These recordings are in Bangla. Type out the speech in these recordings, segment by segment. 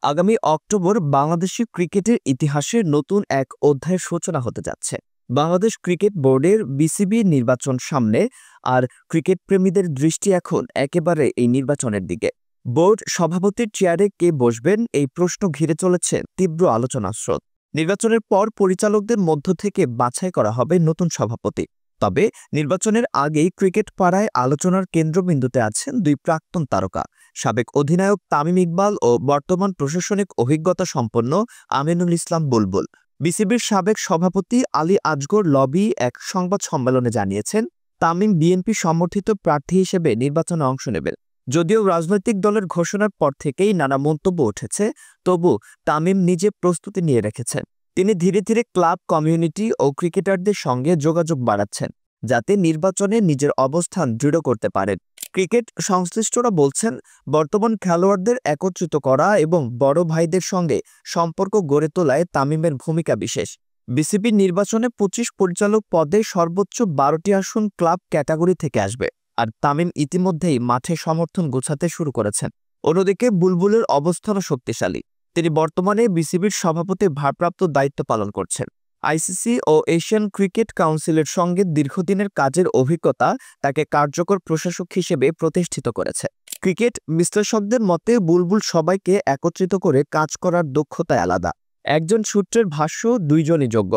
আগামী অক্টোবর বাংলাদেশি ক্রিকেটের ইতিহাসে নতুন এক অধ্যায়ের সূচনা হতে যাচ্ছে। বাংলাদেশ ক্রিকেট বোর্ডের বিসিবি নির্বাচন সামনে, আর ক্রিকেট প্রেমীদের দৃষ্টি এখন একেবারে এই নির্বাচনের দিকে। বোর্ড সভাপতির চেয়ারে কে বসবেন, এই প্রশ্ন ঘিরে চলেছে তীব্র আলোচনার স্রোত। নির্বাচনের পর পরিচালকদের মধ্য থেকে বাছাই করা হবে নতুন সভাপতি। তবে নির্বাচনের আগেই ক্রিকেট পাড়ায় আলোচনার কেন্দ্রবিন্দুতে আছেন দুই প্রাক্তন তারকা, সাবেক অধিনায়ক তামিম ইকবাল ও বর্তমান প্রশাসনিক অভিজ্ঞতা সম্পন্ন আমিনুল ইসলাম বুলবুল। বিসিবির সাবেক সভাপতি আলী আজগর লবি এক সংবাদ সম্মেলনে জানিয়েছেন, তামিম বিএনপি সমর্থিত প্রার্থী হিসেবে নির্বাচনে অংশ নেবেন। যদিও রাজনৈতিক দলের ঘোষণার পর থেকেই নানা মন্তব্য উঠেছে, তবু তামিম নিজে প্রস্তুতি নিয়ে রেখেছেন। তিনি ধীরে ধীরে ক্লাব কমিউনিটি ও ক্রিকেটারদের সঙ্গে যোগাযোগ বাড়াচ্ছেন, যাতে নির্বাচনে নিজের অবস্থান দৃঢ় করতে পারেন। ক্রিকেট সংশ্লিষ্টরা বলছেন, বর্তমান খেলোয়াড়দের একত্রিত করা এবং বড় ভাইদের সঙ্গে সম্পর্ক গড়ে তোলায় তামিমের ভূমিকা বিশেষ। বিসিবির নির্বাচনে ২৫ পরিচালক পদে সর্বোচ্চ ১২টি আসন ক্লাব ক্যাটাগরি থেকে আসবে, আর তামিম ইতিমধ্যেই মাঠে সমর্থন গোছাতে শুরু করেছেন। অন্যদিকে বুলবুলের অবস্থানও শক্তিশালী। তিনি বর্তমানে বিসিবির সভাপতির ভারপ্রাপ্ত দায়িত্ব পালন করছেন। আইসিসি ও এশিয়ান ক্রিকেট কাউন্সিলের সঙ্গে দীর্ঘদিনের কাজের অভিজ্ঞতা তাকে কার্যকর প্রশাসক হিসেবে প্রতিষ্ঠিত করেছে। ক্রিকেট বিশ্লেষকদের মতে, বুলবুল সবাইকে একত্রিত করে কাজ করার দক্ষতায় আলাদা। একজন সূত্রের ভাষ্য, দুইজনই যোগ্য,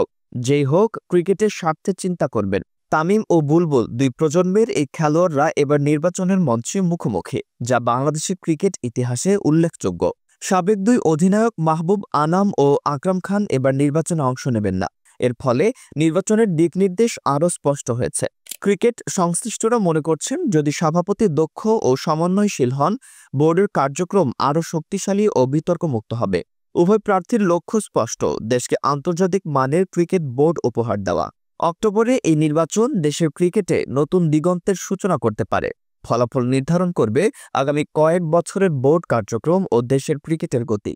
যেই হোক ক্রিকেটের স্বার্থে চিন্তা করবেন। তামিম ও বুলবুল দুই প্রজন্মের এই খেলোয়াড়রা এবার নির্বাচনের মঞ্চে মুখোমুখি, যা বাংলাদেশের ক্রিকেট ইতিহাসে উল্লেখযোগ্য। সাবেক দুই অধিনায়ক মাহবুব আনাম ও আকরাম খান এবার নির্বাচনে অংশ নেবেন না। এর ফলে নির্বাচনের দিকনির্দেশ আরও স্পষ্ট হয়েছে। ক্রিকেট সংশ্লিষ্টরা মনে করছেন, যদি সভাপতি দক্ষ ও সমন্বয়শীল হন, বোর্ডের কার্যক্রম আরও শক্তিশালী ও বিতর্কমুক্ত হবে। উভয় প্রার্থীর লক্ষ্য স্পষ্ট, দেশকে আন্তর্জাতিক মানের ক্রিকেট বোর্ড উপহার দেওয়া। অক্টোবরে এই নির্বাচন দেশের ক্রিকেটে নতুন দিগন্তের সূচনা করতে পারে। ফলাফল নির্ধারণ করবে আগামী কয়েক বছরের বোর্ড কার্যক্রম ও দেশের ক্রিকেটের গতি।